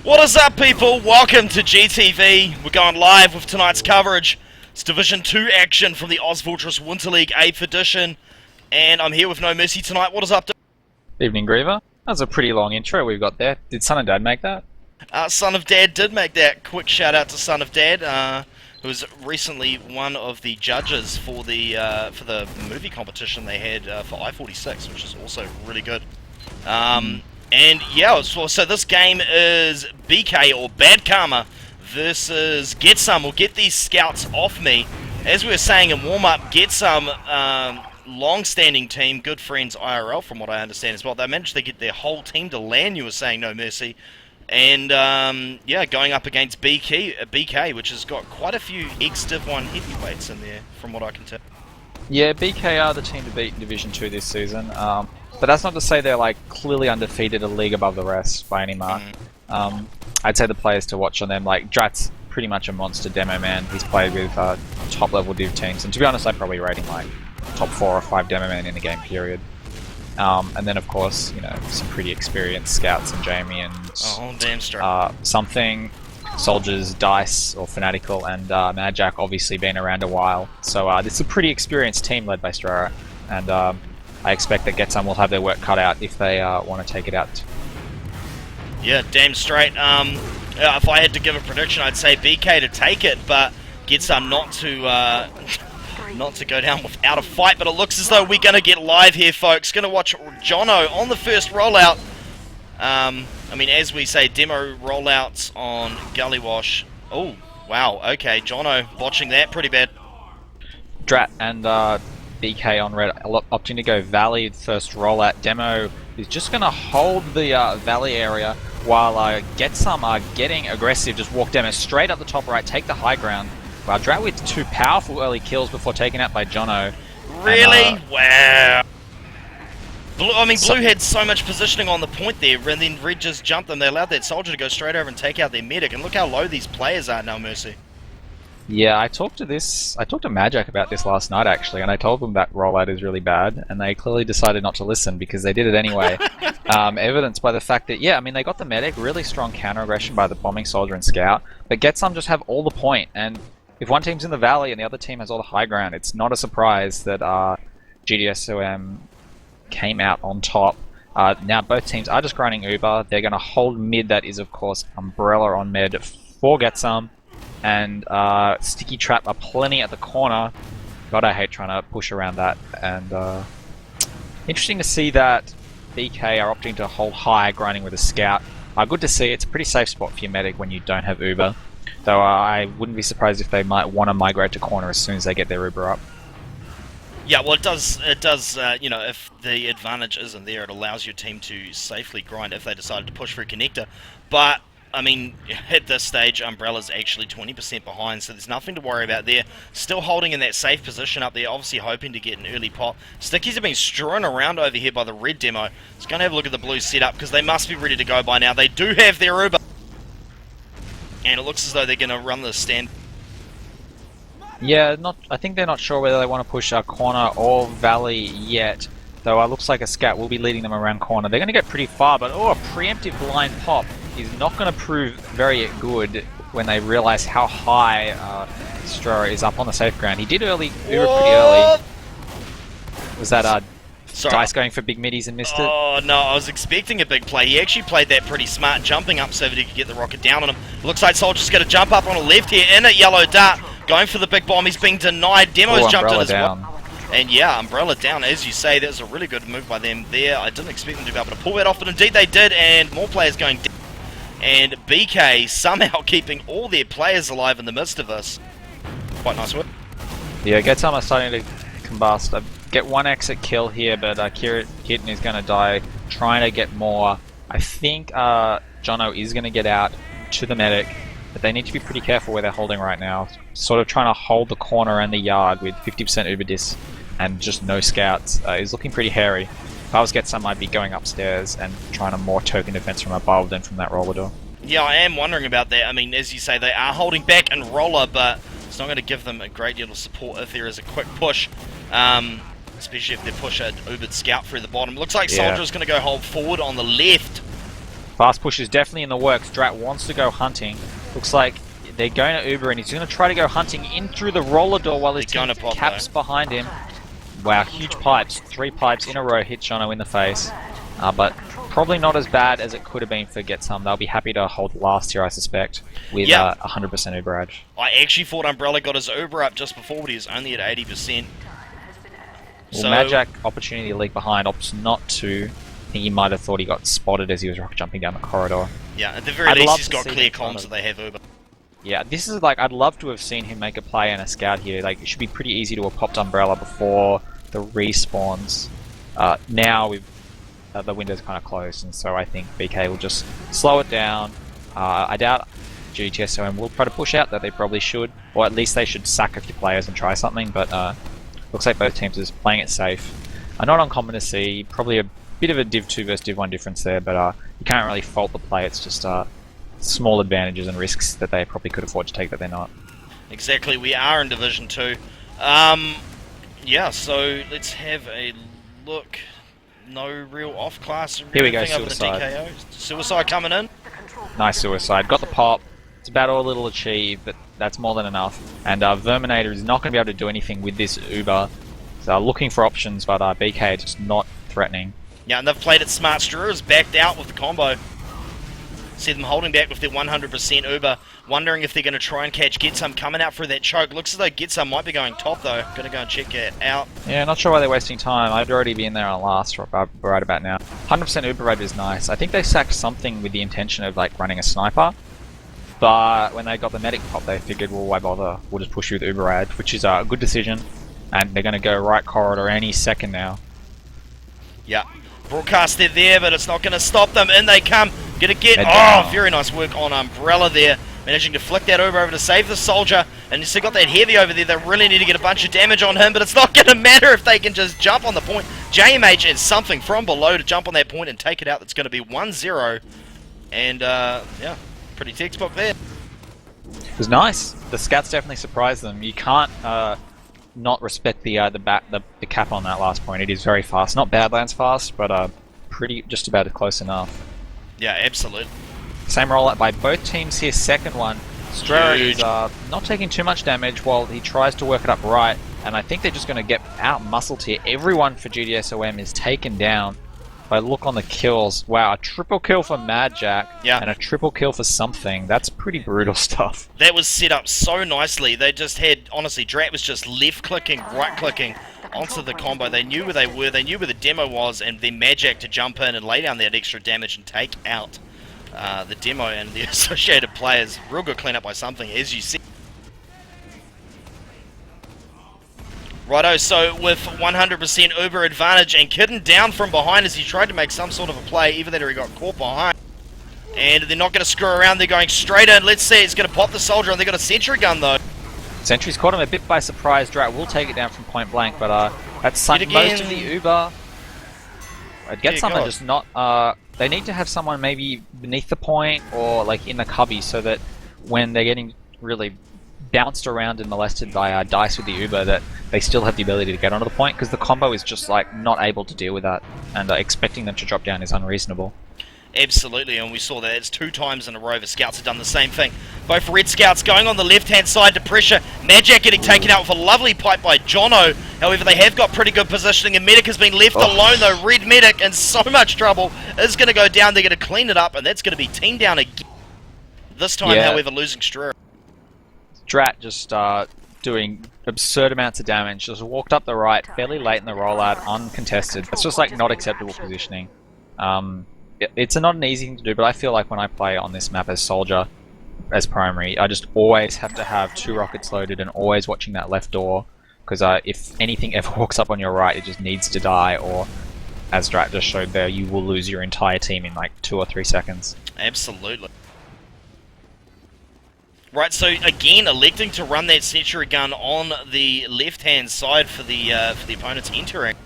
What is up, people? Welcome to GTV. We're going live with tonight's coverage. It's Division 2 action from the OzFortress Winter League 8th edition. And I'm here with No Mercy tonight. What is up? Evening, Griever. That was a pretty long intro we've got there. Did Son and Dad make that? Son of Dad did make that. Quick shout out to Son of Dad, who was recently one of the judges for the movie competition they had for I-46, which is also really good. And yeah, so this game is BK, or Bad Karma, versus GTSOM. We'll get these scouts off me. As we were saying in warm-up, GTSOM, long-standing team, good friends IRL from what I understand as well. They managed to get their whole team to LAN, you were saying, No Mercy. And yeah, going up against BK, which has got quite a few ex-Div1 heavyweights in there, from what I can tell. Yeah, BK are the team to beat in Division 2 this season. But that's not to say they're like clearly undefeated, a league above the rest by any mark. I'd say the players to watch on them, like Drat's pretty much a monster demo man. He's played with top level Div teams, and to be honest, I'd probably rate him like top 4 or 5 demo man in the game period. And then of course, you know, some pretty experienced scouts in Jamie and Something, Soldiers, Dice, or Fanatical, and Madjack obviously been around a while. So this is a pretty experienced team led by Strara, and I expect that GTSOM will have their work cut out if they want to take it out. Yeah, damn straight. If I had to give a prediction, I'd say BK to take it, but GTSOM not to go down without a fight. But it looks as though we're going to get live here, folks. Going to watch Jono on the first rollout. I mean, as we say, demo rollouts on Gwash. Oh, wow. Okay, Jono watching that pretty bad. Drat and BK on red opting to go Valley first rollout. Demo is just going to hold the Valley area while GTSOM are getting aggressive. Just walk Demo straight up the top right, take the high ground. Wow, Drat with 2 powerful early kills before taken out by Jono. Really? And, wow. Blue had so much positioning on the point there, and then Red just jumped them. They allowed that soldier to go straight over and take out their medic, and look how low these players are now, Mercy. Yeah, I talked to Madjack about this last night actually, and I told them that rollout is really bad, and they clearly decided not to listen because they did it anyway. Evidenced by the fact that, yeah, I mean, they got the medic, really strong counter aggression by the bombing soldier and scout, but GTSOM just have all the point, and if one team's in the valley and the other team has all the high ground, it's not a surprise that GTSOM came out on top. Now both teams are just grinding Uber. They're going to hold mid. That is, of course, Umbrella on mid for GTSOM. And Sticky Trap are plenty at the corner. God, I hate trying to push around that. And interesting to see that BK are opting to hold high, grinding with a scout. Good to see. It's a pretty safe spot for your medic when you don't have Uber. Though I wouldn't be surprised if they might want to migrate to corner as soon as they get their Uber up. Yeah, well, it does. You know, if the advantage isn't there, it allows your team to safely grind if they decided to push for a connector. But I mean, at this stage, Umbrella's actually 20% behind, so there's nothing to worry about there. Still holding in that safe position up there, obviously hoping to get an early pop. Stickies have been strewn around over here by the red demo. It's going to have a look at the blue setup because they must be ready to go by now. They do have their Uber, and it looks as though they're going to run the stand. Yeah, I think they're not sure whether they want to push corner or Valley yet, though it looks like a scout will be leading them around corner. They're going to get pretty far, but a preemptive blind pop is not going to prove very good when they realize how high Strora is up on the safe ground. He did Uber pretty early. Was that Dice going for big middies and missed it? Oh no, I was expecting a big play. He actually played that pretty smart, jumping up so that he could get the rocket down on him. Looks like Soldier's going to jump up on the left here in a yellow dart, going for the big bomb. He's being denied. Demo's jumped in as well. And yeah, Umbrella down, as you say. That was a really good move by them there. I didn't expect them to be able to pull that off, but indeed they did, and more players going down. And BK somehow keeping all their players alive in the midst of this. Quite nice work. Yeah, GTSOM are starting to combust. Get one exit kill here, but Kitten is going to die trying to get more. I think Jono is going to get out to the medic, but they need to be pretty careful where they're holding right now. Sort of trying to hold the corner and the yard with 50% Uber dis and just no scouts is looking pretty hairy. If I was GTSOM, I'd be going upstairs and trying a more token defense from above than from that roller door. Yeah, I am wondering about that. I mean, as you say, they are holding back and roller, but it's not going to give them a great deal of support if there is a quick push. Especially if they push an Ubered scout through the bottom. Looks like Soldier's going to go hold forward on the left. Fast push is definitely in the works. Drat wants to go hunting. Looks like they're going to Uber and he's going to try to go hunting in through the roller door while his team caps behind him. Wow, huge pipes. 3 pipes in a row hit Jono in the face. But probably not as bad as it could have been for GTSOM. They'll be happy to hold last here, I suspect, with 100% Uber edge. I actually thought Umbrella got his Uber up just before, but he was only at 80%. Well, Majak, opportunity to leak behind, opts not to. I think he might have thought he got spotted as he was rock jumping down the corridor. Yeah, at the very least he's got clear comms that they have Uber. Yeah, this is like, I'd love to have seen him make a play and a scout here. Like, it should be pretty easy to have popped Umbrella before the respawns. Now the window's kind of closed, and so I think BK will just slow it down. I doubt GTSOM will try to push out, that they probably should, or at least they should sack a few players and try something, but looks like both teams are playing it safe. Not uncommon to see, probably a bit of a Div 2 versus Div 1 difference there, but you can't really fault the play, it's just small advantages and risks that they probably could afford to take that they're not. Exactly, we are in Division 2. Yeah, so let's have a look. No real off-class. Here we go, Suicide. Suicide coming in. Nice Suicide. Got the pop. It's about all it'll achieve, but that's more than enough. And Verminator is not going to be able to do anything with this Uber. So looking for options, but BK just not threatening. Yeah, and they've played it smart. Struer's backed out with the combo. See them holding back with their 100% Uber. Wondering if they're going to try and catch GTSOM coming out through that choke. Looks as though GTSOM might be going top though. Going to go and check it out. Yeah, not sure why they're wasting time. I'd already be in there on last right about now. 100% Uber rate is nice. I think they sacked something with the intention of like running a sniper. But when they got the medic pop, they figured, well, why bother? We'll just push you with Uber rad, which is a good decision. And they're going to go right corridor any second now. Yeah. Broadcast there, but it's not going to stop them. In they come. Gonna get, very nice work on Umbrella there. Managing to flick that over to save the soldier. And you still got that heavy over there. They really need to get a bunch of damage on him, but it's not going to matter if they can just jump on the point. JMH has something from below to jump on that point and take it out. That's going to be 1-0. And, yeah, pretty textbook there. It was nice. The scouts definitely surprised them. You can't not respect the cap on that last point. It is very fast. Not Badlands fast, but pretty just about close enough. Yeah, absolutely. Same rollout by both teams here. Second one. Struer is not taking too much damage while he tries to work it up right. And I think they're just going to get out-muscled here. Everyone for GTSOM is taken down. If I look on the kills, wow, a triple kill for Mad Jack and a triple kill for something. That's pretty brutal stuff. That was set up so nicely. They just had, honestly, Drat was just left-clicking, right-clicking onto the combo. They knew where they were, they knew where the demo was, and then Magic to jump in and lay down that extra damage and take out the demo and the associated players. Real good cleanup by something, as you see. Righto, so with 100% Uber advantage and Kidden down from behind as he tried to make some sort of a play, even though he got caught behind. And they're not going to screw around, they're going straight in. Let's see, it's going to pop the soldier, and they've got a sentry gun though. Sentry's caught him a bit by surprise. Drat will take it down from point blank, but that's most of the Uber. I'd get someone just not. They need to have someone maybe beneath the point or like in the cubby so that when they're getting really bounced around and molested by dice with the Uber, that they still have the ability to get onto the point, because the combo is just like not able to deal with that, and expecting them to drop down is unreasonable. Absolutely, and we saw that it's 2 times in a row the scouts have done the same thing. Both red scouts going on the left-hand side to pressure. Magic getting taken out with a lovely pipe by Jono. However, they have got pretty good positioning, and Medic has been left alone though. Red Medic in so much trouble is going to go down. They're going to clean it up, and that's going to be team down again. This time, however, losing Struer. Drat just doing absurd amounts of damage. Just walked up the right fairly late in the rollout, uncontested. It's just like not acceptable positioning. It's not an easy thing to do, but I feel like when I play on this map as Soldier, as primary, I just always have to have 2 rockets loaded and always watching that left door, because if anything ever walks up on your right, it just needs to die, or as Drat just showed there, you will lose your entire team in like 2 or 3 seconds. Absolutely. Right, so again, electing to run that sentry gun on the left-hand side for the opponents entering.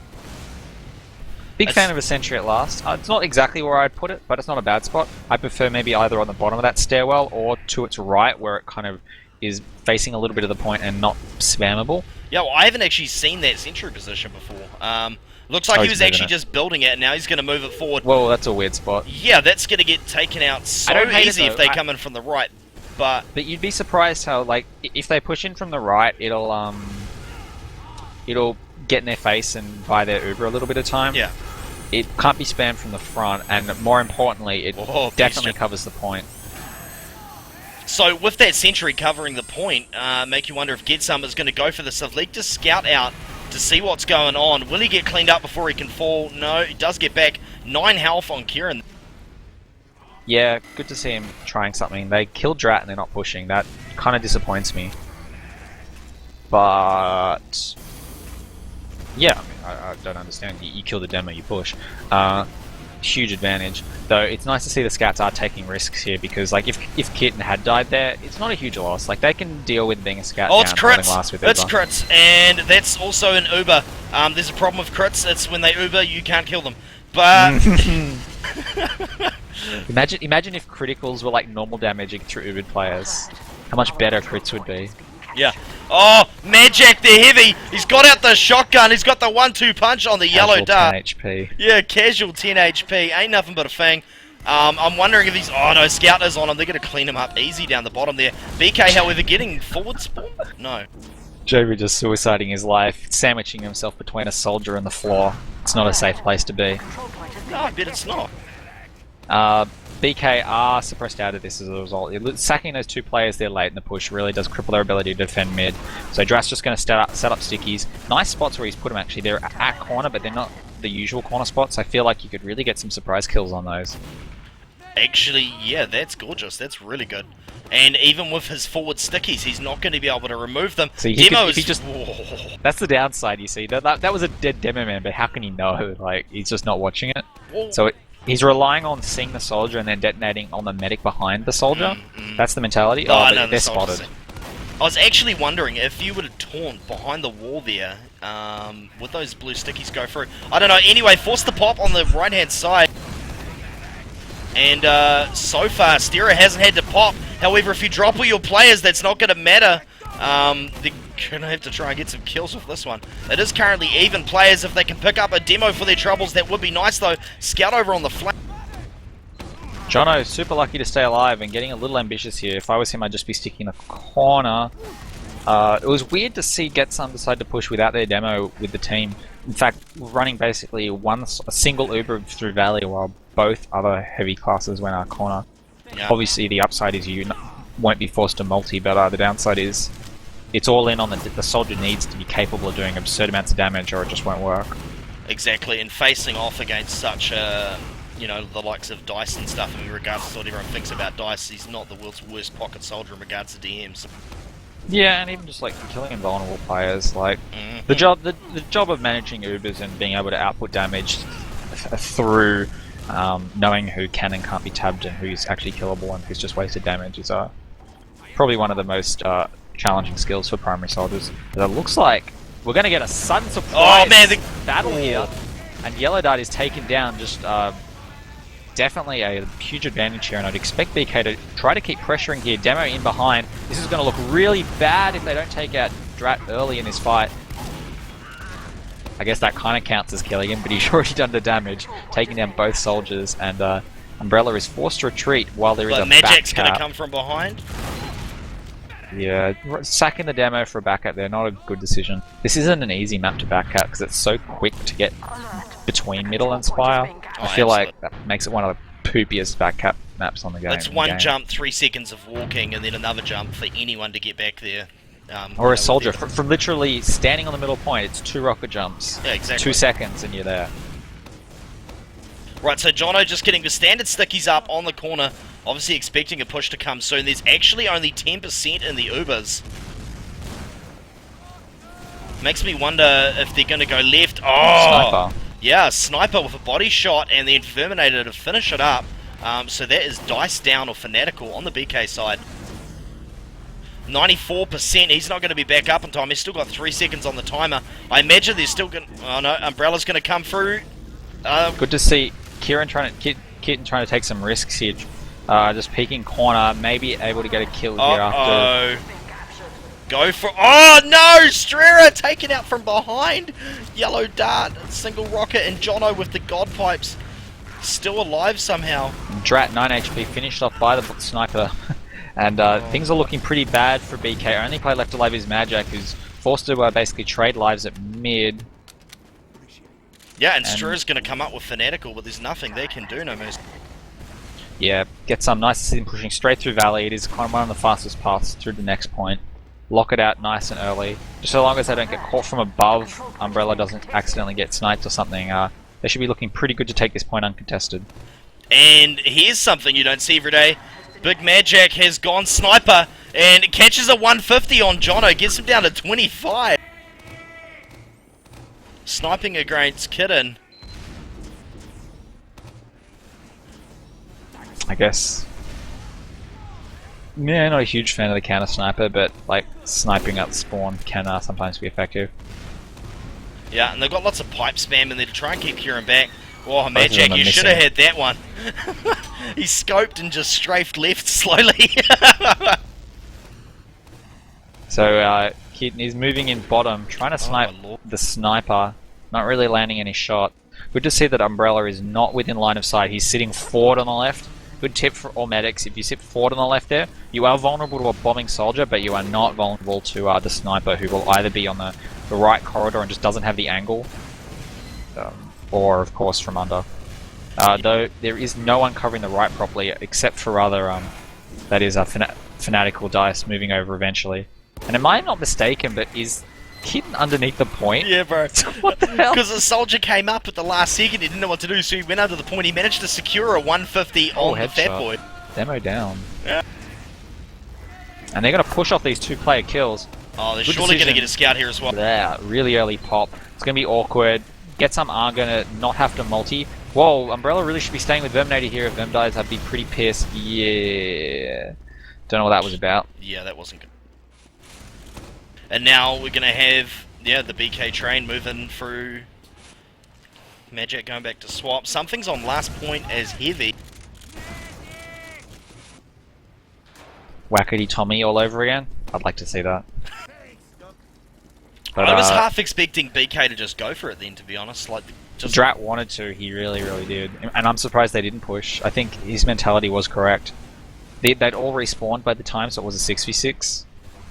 Big fan of a sentry at last. It's not exactly where I'd put it, but it's not a bad spot. I prefer maybe either on the bottom of that stairwell or to its right, where it kind of is facing a little bit of the point and not spammable. Yeah, well, I haven't actually seen that sentry position before. Looks like Oh, he he's was moving actually it. just building it, and now he's going to move it forward. Whoa, that's a weird spot. Yeah, that's going to get taken out so don't hate it, easy if though. they come in from the right. But But you'd be surprised how, like, if they push in from the right, it'll get in their face and buy their Uber a little bit of time. yeah. It can't be spammed from the front, and more importantly, it Whoa, definitely beast. covers the point. So with that sentry covering the point, make you wonder if GTSOM is going to go for this. They've leaked a scout out to see what's going on. Will he get cleaned up before he can fall? No, he does get back. 9 health on Kieran. Yeah, good to see him trying something. They killed Drat and they're not pushing. That kind of disappoints me. But yeah, I don't understand. You kill the demo, you push. Huge advantage. Though it's nice to see the scouts are taking risks here because, like, if Kitten had died there, it's not a huge loss. Like, they can deal with being a scout Oh, down it's running crits. last with It's Uber. crits, and that's also an Uber. There's a problem with crits. It's when they Uber, you can't kill them. But Imagine if criticals were like normal damaging through Ubered players. How much better crits would be. yeah. Oh, Magic, they're heavy. He's got out the shotgun. He's got the 1-2 punch on the yellow Casual dart. 10 HP. Yeah, casual 10 HP. Ain't nothing but a fang. I'm wondering if he's... Oh, no, Scout is on him. They're going to clean him up easy down the bottom there. BK, however, getting forward spawn? No. Joby just suiciding his life, sandwiching himself between a soldier and the floor. It's not a safe place to be. No, I bet it's not. BK are suppressed out of this as a result. Sacking those 2 players there late in the push really does cripple their ability to defend mid. So Drat's just going to set up stickies. Nice spots where he's put them actually. They're at corner, but they're not the usual corner spots. I feel like you could really get some surprise kills on those. Actually, yeah, that's gorgeous. That's really good. And even with his forward stickies, he's not going to be able to remove them. So Demo if he is... just... Whoa. That's the downside, you see. That was a dead demo man, but how can he know? Like, he's just not watching it. Whoa. So he's relying on seeing the soldier and then detonating on the medic behind the soldier. That's the mentality. Oh, But no, they're the soldier's spotted. I was actually wondering if you would have taunt behind the wall there, would those blue stickies go through? I don't know. Anyway, force the pop on the right-hand side. And so far, Stera hasn't had to pop. However, if you drop all your players, that's not going to matter. They're going to have to try and get some kills with this one. It is currently even players. If they can pick up a demo for their troubles, that would be nice, though. Scout over on the flank. Jono, super lucky to stay alive and getting a little ambitious here. If I was him, I'd just be sticking in the corner. It was weird to see GTSOM decide to push without their demo with the team. In fact, running basically a single Uber through Valley while both other heavy classes went our corner. Yeah. Obviously, the upside is you won't be forced to multi, but the downside is it's all in on the soldier needs to be capable of doing absurd amounts of damage or it just won't work. Exactly, and facing off against such you know, the likes of Dice and stuff, in regards to what everyone thinks about Dice, he's not the world's worst pocket soldier in regards to DMs. Yeah, and even just like killing invulnerable players, like the job of managing Ubers and being able to output damage through knowing who can and can't be tabbed and who's actually killable and who's just wasted damage is probably one of the most challenging skills for primary soldiers. But it looks like we're going to get a sudden surprise battle here, and Yellow Dart is taken down. Just definitely a huge advantage here, and I'd expect BK to try to keep pressuring here. Demo in behind. This is going to look really bad if they don't take out Drat early in this fight. I guess that kind of counts as killing him, but he's already done the damage, taking down both soldiers, and Umbrella is forced to retreat while there is a Magic's back going to cap. come from behind. Yeah, sacking the demo for a back cap there, not a good decision. This isn't an easy map to back cap because it's so quick to get between middle and spire. I feel like that makes it one of the poopiest back cap maps on the game. It's one jump, 3 seconds of walking, and then another jump for anyone to get back there. Or a soldier, from literally standing on the middle point, it's 2 rocket jumps. Yeah, exactly. 2 seconds and you're there. Right, so Jono just getting the standard stickies up on the corner, obviously expecting a push to come soon. There's actually only 10% in the Ubers. Makes me wonder if they're going to go left. Oh! Sniper. Yeah, Sniper with a body shot and the Infirminator to finish it up. So that is Dice down or Fanatical on the BK side. 94%, he's not going to be back up in time. He's still got 3 seconds on the timer. I imagine there's still going to... Oh no, Umbrella's going to come through. Good to see Kitten trying to take some risks here. Just peeking corner, maybe able to get a kill here after. Go for... Oh no! Strera taken out from behind! Yellow Dart, single rocket, and Jono with the God Pipes still alive somehow. Drat 9 HP finished off by the sniper. And things are looking pretty bad for BK. Only player left alive is Magic, who's forced to basically trade lives at mid. Yeah, and Strera's going to come up with Fanatical, but there's nothing they can do, no most. Yeah, get some nice to see them pushing straight through Valley. It is kind of one of the fastest paths through the next point. Lock it out nice and early. Just so long as they don't get caught from above, Umbrella doesn't accidentally get sniped or something, they should be looking pretty good to take this point uncontested. And here's something you don't see every day. Big Magic has gone sniper and catches a 150 on Jono, gets him down to 25. Sniping against Kitten. I guess. Yeah, not a huge fan of the counter sniper, but like sniping at spawn can sometimes be effective. Yeah, and they've got lots of pipe spam in there to try and keep Kieran back. Oh, Magic, you should have had that one. He scoped and just strafed left slowly. So, Keaton is moving in bottom, trying to snipe the sniper, not really landing any shot. Good to see that Umbrella is not within line of sight. He's sitting forward on the left. Good tip for all medics, if you sit forward on the left there, you are vulnerable to a bombing soldier, but you are not vulnerable to the sniper, who will either be on the right corridor and just doesn't have the angle, or of course from under. Though there is no one covering the right properly, except for rather, that is a Fanatical Dice moving over eventually. And am I not mistaken, but is Kitten underneath the point? Yeah, bro. What the hell? Because the soldier came up at the last second, he didn't know what to do, so he went under the point. He managed to secure a 150 on the Fat Boy. Demo down. Yeah. And they're going to push off these two-player kills. Oh, they're surely going to get a scout here as well. Yeah, really early pop. It's going to be awkward. Get some are going to not have to multi. Whoa, Umbrella really should be staying with Verminator here. If Verm dies, I'd be pretty pissed. Yeah. Don't know what that was about. Yeah, that wasn't good. And now we're going to have, yeah, the BK train moving through. Magic going back to swap. Something's on last point as heavy. Wackety Tommy all over again. I'd like to see that. But, I was half expecting BK to just go for it then, to be honest. Like, just Drat wanted to, he really, really did. And I'm surprised they didn't push. I think his mentality was correct. They'd all respawned by the time, so it was a 6v6.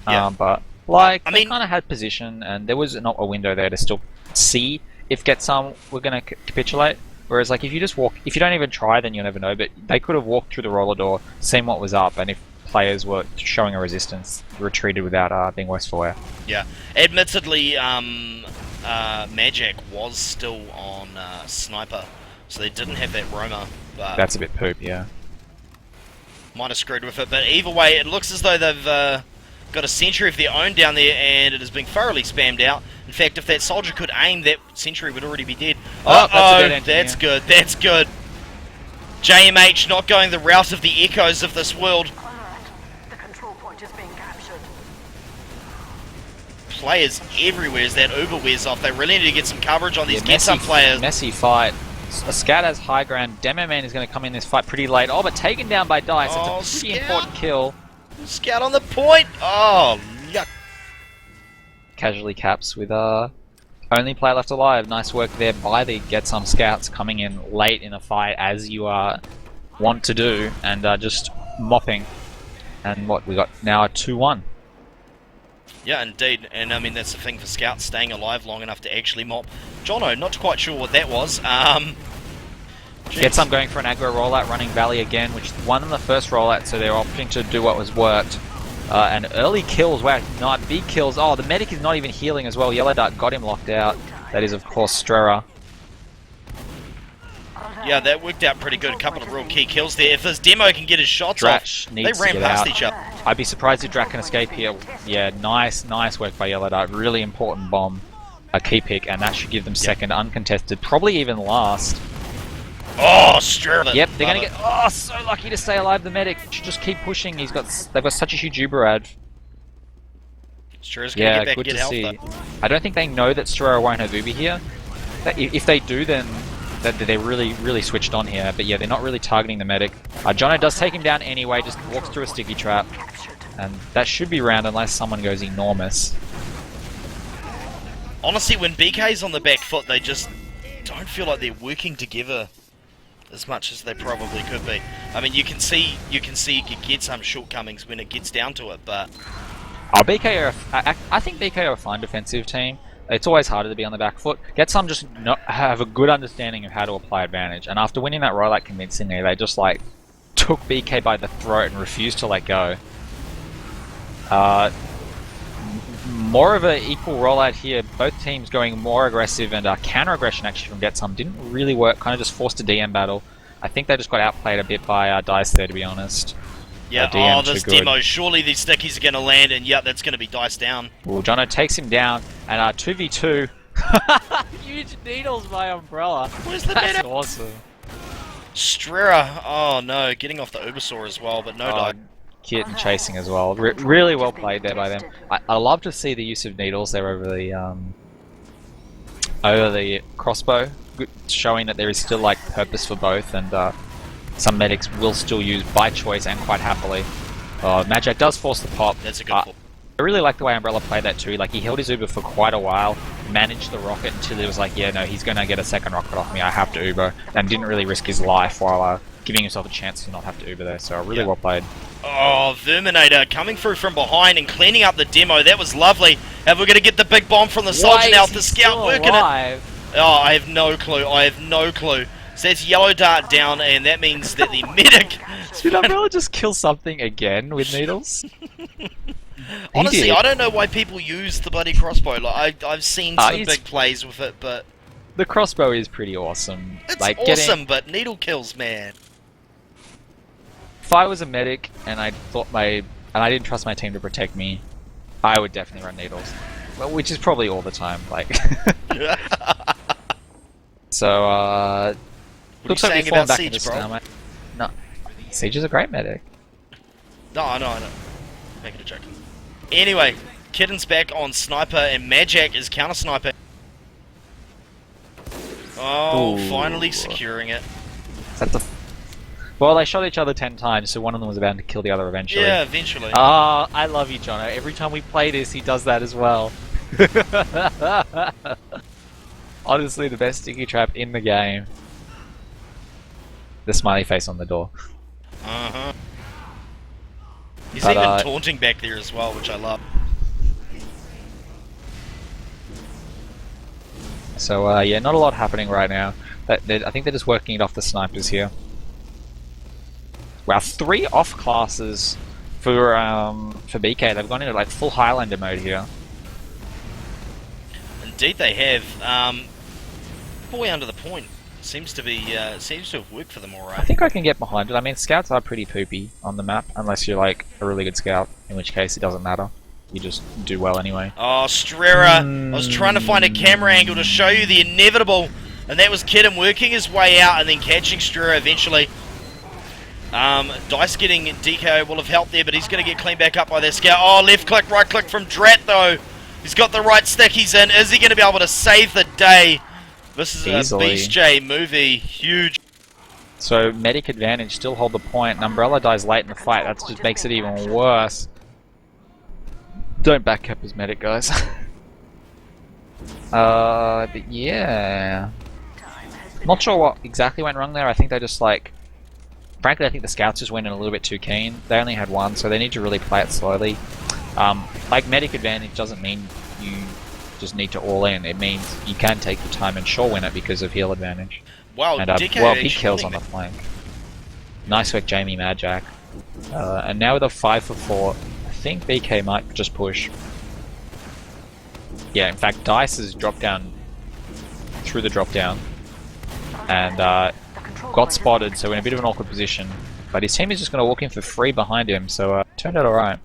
Yeah. But, like, I they mean, kind of had position, and there was not a window there to still see if GTSOM were going to capitulate. Whereas, like, if you just walk, if you don't even try, then you'll never know. But they could have walked through the roller door, seen what was up, and if players were showing a resistance, retreated without being worse for wear. Yeah. Admittedly, Magic was still on Sniper, so they didn't have that roamer. But That's a bit poop, yeah. might have screwed with it. But either way, it looks as though they've got a sentry of their own down there, and it has been thoroughly spammed out. In fact, if that soldier could aim, that sentry would already be dead. That's good. That's good. JMH not going the route of the echoes of this world. The control point is being captured. Players everywhere as that Uber wears off. They really need to get some coverage on these GTSOM players. Messy fight. A Scout has high ground. Demo Man is going to come in this fight pretty late. Oh, but taken down by Dice. It's a pretty important kill. Scout on the point. Oh, yuck. Casually caps with only player left alive. Nice work there by the GTSOM Scouts coming in late in a fight as you want to do, and just mopping. And what we got now, a 2-1. Yeah, indeed. And I mean, that's the thing for Scouts, staying alive long enough to actually mop. Jono, not quite sure what that was. GTSOM going for an aggro rollout, running Valley again, which won them the first rollout, so they're opting to do what was worked. And early kills, wow, not big kills. Oh, the medic is not even healing as well. Yellow Dart got him locked out. That is, of course, Strera. Yeah, that worked out pretty good. A couple of real key kills there. If this demo can get his shots off, they ran past each other. I'd be surprised if Drat can escape here. Yeah, nice work by Yellow Dart. Really important bomb. A key pick, and that should give them second uncontested. Probably even last. Oh, Strera. Yep, they're going to get... Oh, so lucky to stay alive, the medic. Should just keep pushing. They've got such a huge Uberad. Strera's going to get back and get health, though. I don't think they know that Strera won't have Uber here. If they do, then they're really switched on here. But yeah, they're not really targeting the medic. Jono does take him down anyway, just walks through a sticky trap. And that should be round unless someone goes enormous. Honestly, when BK's on the back foot, they just don't feel like they're working together as much as they probably could be. I mean, you can see you get some shortcomings when it gets down to it, but Oh, BK I think BK are a fine defensive team. It's always harder to be on the back foot. GTSOM just have a good understanding of how to apply advantage, and after winning that rollout convincingly, they just like took BK by the throat and refused to let go. More of an equal rollout here. Both teams going more aggressive, and counter aggression actually from GTSOM didn't really work. Kind of just forced a DM battle. I think they just got outplayed a bit by DICE there, to be honest. yeah. DM This too good. demo, surely these stickies are going to land, and yeah, that's going to be diced down. Well, Jono takes him down, and 2v2. Huge needles by Umbrella. Where's the That's medic? awesome. Strera, oh no, getting off the Ubersaur as well, but no die. Kit and chasing as well. Really well played there by them. I love to see the use of needles there over the crossbow, showing that there is still like purpose for both, and some medics will still use by choice and quite happily. Magic does force the pop. That's a good pull. I really like the way Umbrella played that too. Like, he held his Uber for quite a while, managed the rocket until he was like, yeah, no, he's gonna get a second rocket off me, I have to Uber, and didn't really risk his life while giving himself a chance to not have to Uber there, so really well played. Oh, Verminator coming through from behind and cleaning up the demo, that was lovely. And we're gonna get the big bomb from the soldier now, the scout working it. Oh, I have no clue, So that's yellow dart down, and that means that the medic... Did Umbrella just kill something again with needles? Honestly, I don't know why people use the bloody crossbow. Like, I've seen some big plays with it, but... The crossbow is pretty awesome. It's like, awesome, but needle kills, man. If I was a medic and I didn't trust my team to protect me, I would definitely run needles. Well, which is probably all the time, like... So, what looks are like you we've saying fallen about back Siege, into bro? stalemate. No, Siege is a great medic. No, I know. Making a joke. Anyway, Kitten's back on Sniper, and Majak is counter-sniping. Oh, Ooh. finally securing it. Is that the... Well, they shot each other 10 times, so one of them was about to kill the other eventually. Yeah, eventually. Ah, I love you, Jono. Every time we play this, he does that as well. Honestly, the best sticky trap in the game. The smiley face on the door. Uh-huh. He's But, even taunting back there as well, which I love. So, yeah, not a lot happening right now. I think they're just working it off the snipers here. Wow, 3 off classes for BK. They've gone into like full Highlander mode here. Indeed, they have. Boy, under the point seems to have worked for them all I right. think I can get behind it. I mean, scouts are pretty poopy on the map, unless you're like a really good scout, in which case it doesn't matter. You just do well anyway. Oh, Strera! I was trying to find a camera angle to show you the inevitable, and that was Kidden working his way out and then catching Strera eventually. Dice getting DK will have helped there, but he's going to get cleaned back up by that scout. Oh, left click, right click from Drat though. He's got the right stick, he's in. Is he going to be able to save the day? This is Easily. a Beast J movie. Huge. So, medic advantage, still hold the point, and Umbrella dies late in the fight. That just makes it even worse. Don't backcap his medic, guys. But yeah. Not sure what exactly went wrong there. I think they just like... Frankly, I think the scouts just went in a little bit too keen. They only had one, so they need to really play it slowly. Like, medic advantage doesn't mean you just need to all in. It means you can take your time and sure win it because of heal advantage. Wow, And DK well, actually he kills on winning the flank. Nice work, Jamie Majak. And now with a 5 for 4, I think BK might just push. Yeah, in fact, Dice has dropped down through the drop down and got spotted, so we're in a bit of an awkward position. But his team is just going to walk in for free behind him, so turned out alright.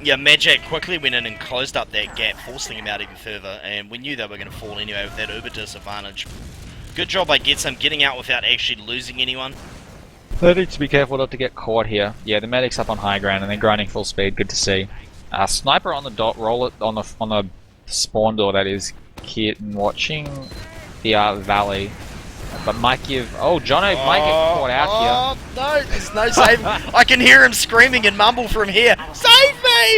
Yeah, Majak quickly went in and closed up that gap, forcing him out even further, and we knew they were going to fall anyway with that Uber disadvantage. Good job by GTSOM getting out without actually losing anyone. They need to be careful not to get caught here. Yeah, the medic's up on high ground and they're grinding full speed, good to see. Sniper on the dot, roll it on the spawn door, that is, Kit, and watching the valley. but might give... Oh, Jono might get caught out here. Oh, no, there's no saving. I can hear him screaming and mumble from here. Save me!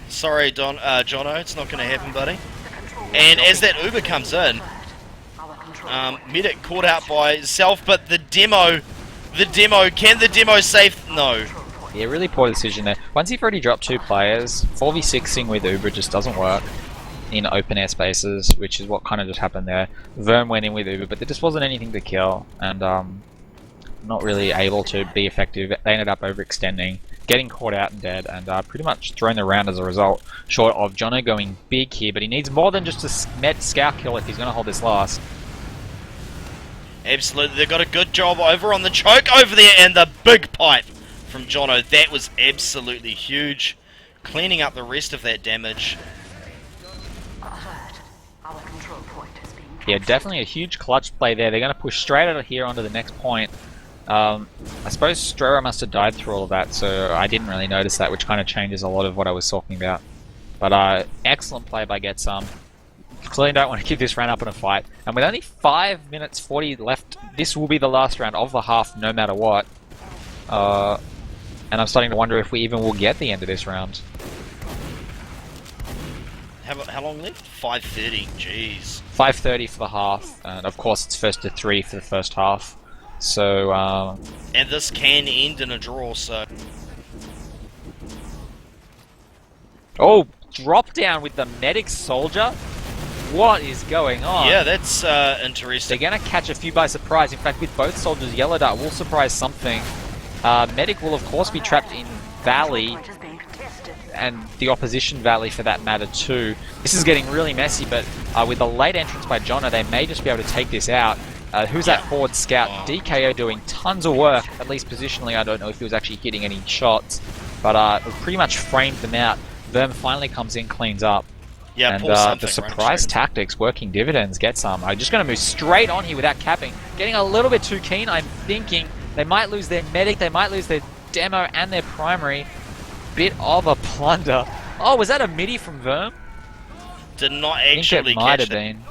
Sorry, Jono, it's not going to happen, buddy. And as that Uber comes in, Medic caught out by Self, but the demo, can the demo save? No. Yeah, really poor decision there. Once you've already dropped 2 players, 4v6ing with Uber just doesn't work in open air spaces, which is what kind of just happened there. Verm went in with Uber, but there just wasn't anything to kill, and not really able to be effective. They ended up overextending, getting caught out and dead, and pretty much thrown around as a result, short of Jono going big here, but he needs more than just a med scout kill if he's going to hold this last. Absolutely, they got a good job over on the choke over there, and the big pipe from Jono. That was absolutely huge, cleaning up the rest of that damage. Yeah, definitely a huge clutch play there. They're going to push straight out of here onto the next point. I suppose Strera must have died through all of that, so I didn't really notice that, which kind of changes a lot of what I was talking about. But excellent play by GTSOM. Clearly don't want to keep this round up in a fight. And with only 5 minutes 40 left, this will be the last round of the half, no matter what. And I'm starting to wonder if we even will get the end of this round. How long left? 5:30. Jeez. 5:30 for the half, and of course it's 1st to 3 for the first half. So, and this can end in a draw, so... Oh, drop down with the medic soldier? What is going on? Yeah, that's interesting. They're going to catch a few by surprise. In fact, with both soldiers, Yellow Dart will surprise something. Medic will, of course, be trapped in Valley, and the opposition Valley for that matter too. This is getting really messy, but with the late entrance by Jono, they may just be able to take this out. Who's that forward scout? DKO doing tons of work, at least positionally. I don't know if he was actually hitting any shots, but pretty much framed them out. Verm finally comes in, cleans up. Yeah, and the surprise tactics working dividends. GTSOM. I'm just going to move straight on here without capping. Getting a little bit too keen. I'm thinking they might lose their medic, they might lose their demo and their primary. Bit of a plunder. Oh, was that a midi from Verm? Did not I think actually it might catch have been.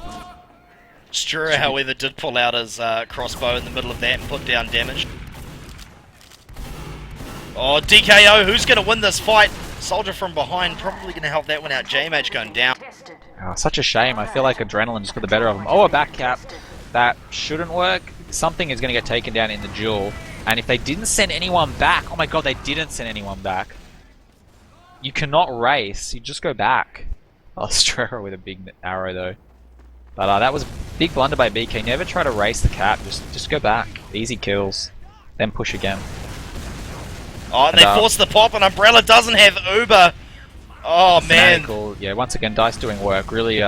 Strura, however, did pull out his crossbow in the middle of that and put down damage. Oh, DKO, who's going to win this fight? Soldier from behind, probably going to help that one out. JMH going down. Oh, such a shame. I feel like adrenaline just got the better of him. Oh, a back cap. That shouldn't work. Something is going to get taken down in the duel. And if they didn't send anyone back... Oh my god, they didn't send anyone back. You cannot race. You just go back. Oh, Strera with a big arrow, though. But that was a big blunder by BK. Never try to race the cap. Just go back. Easy kills. Then push again. Oh, and they forced the pop, and Umbrella doesn't have Uber. Oh, man. Fanatical. Yeah, once again, DICE doing work. Really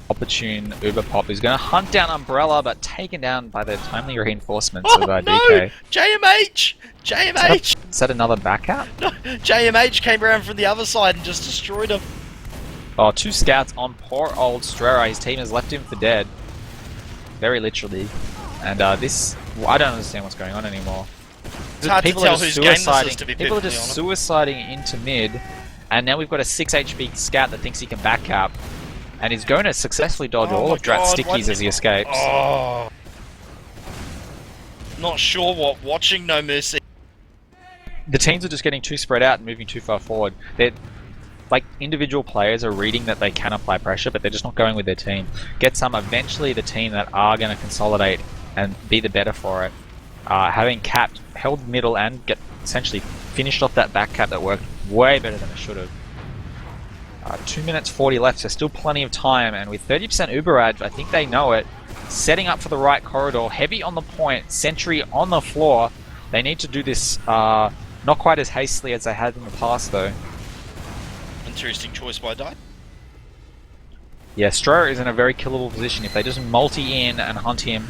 opportune Uber pop. He's going to hunt down Umbrella, but taken down by the timely reinforcements of DK. No! JMH! JMH! Is that another back cap? No, JMH came around from the other side and just destroyed him. Oh, 2 scouts on poor old Strera. His team has left him for dead. Very literally. And this... I don't understand what's going on anymore. It's hard to tell whose game this is, to be People are perfectly just honest. suiciding into mid, and now we've got a 6 HP scout that thinks he can back cap, and he's going to successfully dodge all of Drat's stickies as he escapes. Oh. Not sure what watching, no mercy. The teams are just getting too spread out and moving too far forward. They're, like, individual players are reading that they can apply pressure, but they're just not going with their team. GTSOM eventually the team that are going to consolidate and be the better for it. Having capped, held middle, and get essentially finished off that back cap that worked way better than it should have. 2 minutes 40 left, so still plenty of time, and with 30% Uber edge, I think they know it. Setting up for the right corridor, heavy on the point, sentry on the floor. They need to do this not quite as hastily as they had in the past, though. Interesting choice by Die. Yeah, Strera is in a very killable position. If they just multi-in and hunt him.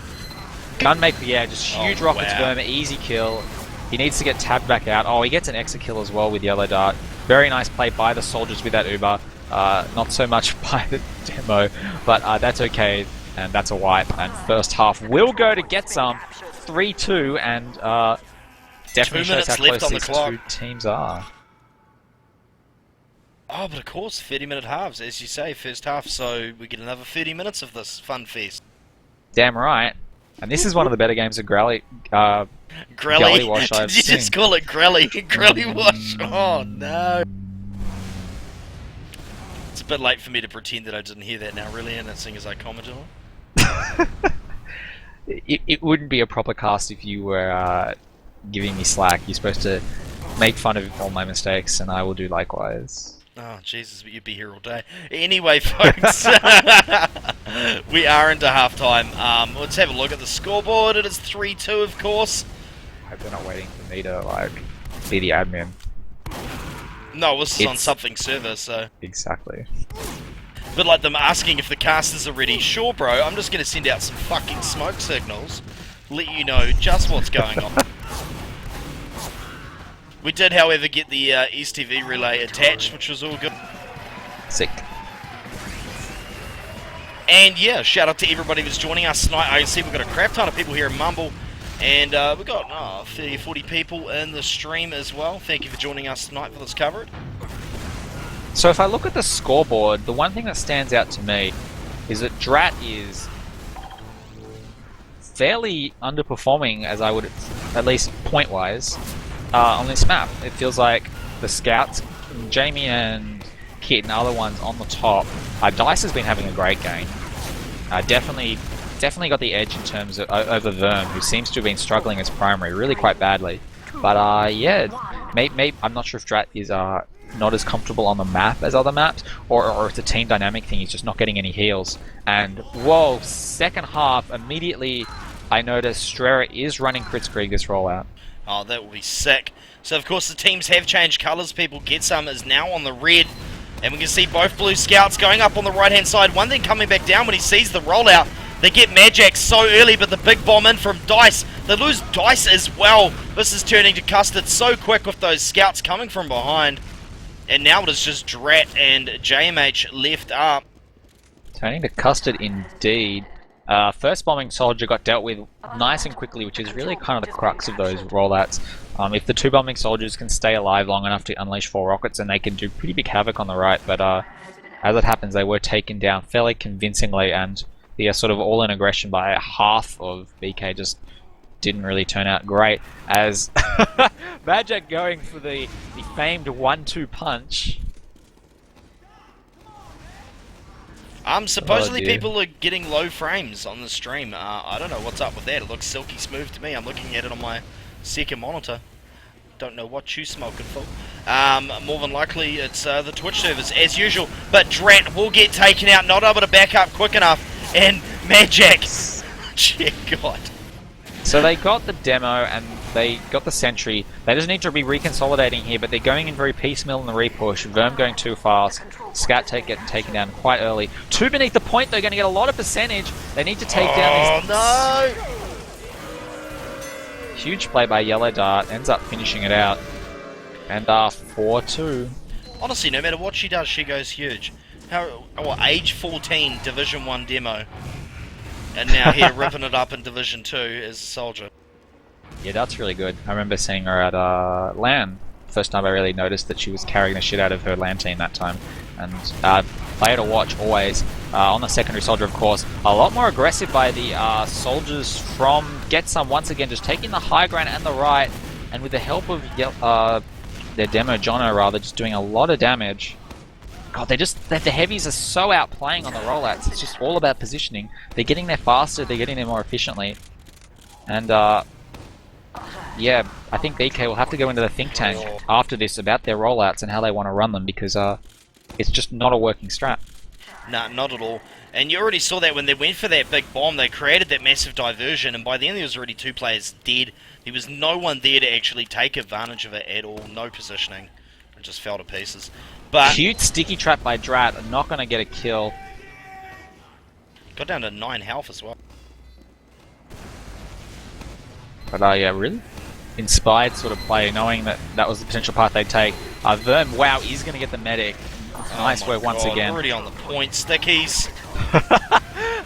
Gunmaker, yeah, just huge rockets Verm, easy kill. He needs to get tabbed back out. Oh, he gets an extra kill as well with Yellow Dart. Very nice play by the soldiers with that Uber. Not so much by the demo, but that's okay. And that's a wipe. And first half will go to GTSOM 3-2, and definitely shows how close these two teams are. Oh, but of course, 30-minute halves, as you say, first half, so we get another 30 minutes of this fun fest. Damn right. And this is one of the better games of Galley Grelly? Wash I've Did you just seen. call it Grelly? Grelly Wash? Oh no. It's a bit late for me to pretend that I didn't hear that now, really, and seeing as I commented on it. It wouldn't be a proper cast if you were giving me slack. You're supposed to make fun of all my mistakes, and I will do likewise. Oh, Jesus, but you'd be here all day. Anyway, folks, we are into halftime. Let's have a look at the scoreboard. It is 3-2, of course. I hope they're not waiting for me to, like, be the admin. No, this is on something server, so... Exactly. But like them asking if the casters are ready. Sure, bro, I'm just going to send out some fucking smoke signals. Let you know just what's going on. We did, however, get the STV relay attached, which was all good. Sick. And yeah, shout out to everybody who's joining us tonight. I can see we've got a crap ton of people here in Mumble. And we've got 30 or 40 people in the stream as well. Thank you for joining us tonight for this coverage. So if I look at the scoreboard, the one thing that stands out to me is that Drat is fairly underperforming, as I would, at least point-wise, on this map. It feels like the scouts, Jamie and Kit and other ones on the top. Dice has been having a great game. Definitely got the edge in terms of over Verm, who seems to have been struggling as primary really quite badly. But yeah, I'm not sure if Drat is not as comfortable on the map as other maps, or it's a team dynamic thing. He's just not getting any heals. And whoa, second half, immediately I noticed Strera is running Kritzkrieg this rollout. Oh, that will be sick. So, of course, the teams have changed colours. People GTSOM is now on the red. And we can see both blue scouts going up on the right-hand side. One thing coming back down when he sees the rollout. They get Magic so early, but the big bomb in from Dice. They lose Dice as well. This is turning to Custard so quick with those scouts coming from behind. And now it is just Drat and JMH left up. Turning to Custard indeed. First bombing soldier got dealt with nice and quickly, which is really kind of the crux of those rollouts. If the two bombing soldiers can stay alive long enough to unleash 4 rockets, then they can do pretty big havoc on the right. But as it happens, they were taken down fairly convincingly, and the sort of all-in aggression by half of BK just didn't really turn out great. As Magic going for the famed 1-2 punch. Supposedly Oh, dear. people are getting low frames on the stream. I don't know what's up with that. It looks silky smooth to me. I'm looking at it on my second monitor. Don't know what you smoking for. More than likely it's the Twitch servers as usual. But Drat will get taken out, not able to back up quick enough. And Magic, dear God. So they got the demo and they got the sentry. They just need to be reconsolidating here, but they're going in very piecemeal in the repush. Verm going too fast. Scout getting taken down quite early. 2 beneath the point, they're going to get a lot of percentage. They need to take down these... Oh no! Huge play by Yellow Dart, ends up finishing it out. And 4-2. Honestly, no matter what she does, she goes huge. Age 14, Division 1 demo. And now here, ripping it up in Division 2 as a soldier. Yeah, that's really good. I remember seeing her at LAN. First time I really noticed that she was carrying the shit out of her LAN team that time. And player to watch always. On the secondary soldier, of course. A lot more aggressive by the soldiers from GTSOM. Once again, just taking the high ground and the right. And with the help of their demo, Jono rather, just doing a lot of damage. God, the heavies are so outplaying on the rollouts. It's just all about positioning. They're getting there faster, they're getting there more efficiently. And yeah, I think BK will have to go into the think tank after this about their rollouts and how they want to run them, because it's just not a working strat. Nah, not at all. And you already saw that when they went for that big bomb, they created that massive diversion, and by the end there was already 2 players dead. There was no one there to actually take advantage of it at all, no positioning. It just fell to pieces. But cute sticky trap by Drat, not going to get a kill. got down to 9 health as well. But yeah, really inspired sort of play, knowing that that was the potential path they'd take. Verm, wow, he's going to get the medic. Nice work once again. Already on the point, stickies.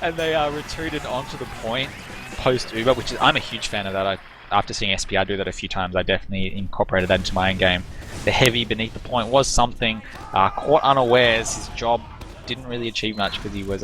And they retreated onto the point post-Uber, which is, I'm a huge fan of that. After seeing SPR do that a few times, I definitely incorporated that into my own game. The heavy beneath the point was something. Caught unawares, his job didn't really achieve much because he was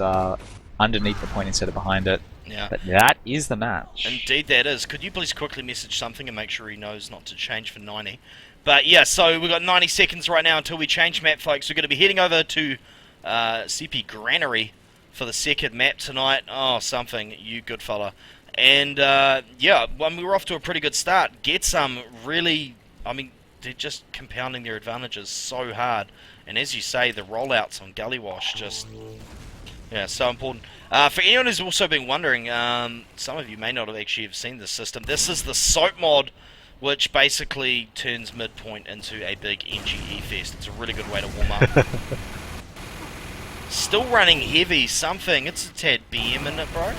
underneath the point instead of behind it. Yeah. But that is the match. Indeed that is. Could you please quickly message something and make sure he knows not to change for 90? But yeah, so we've got 90 seconds right now until we change map, folks. We're going to be heading over to CP Granary for the second map tonight. Oh, something, you good fella. And yeah, well, we were off to a pretty good start. GTSOM really, I mean, they're just compounding their advantages so hard. And as you say, the rollouts on Gwash just, yeah, so important. For anyone who's also been wondering, some of you may not have actually have seen this system. This is the SOAP mod, which basically turns midpoint into a big MGE fest. It's a really good way to warm up. Still running heavy, something. It's a tad BM in it, bro.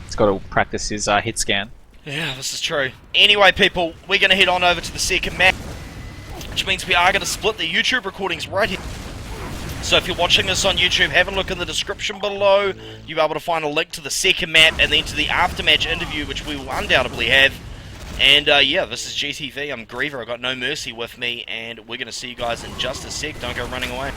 It's got to practice his hit scan. Yeah, this is true. Anyway, people, we're going to head on over to the second map, which means we are going to split the YouTube recordings right here. So if you're watching this on YouTube, have a look in the description below. You'll be able to find a link to the second map and then to the aftermatch interview, which we will undoubtedly have. And yeah, this is GTV. I'm Griever. I've got No Mercy with me, and we're going to see you guys in just a sec. Don't go running away.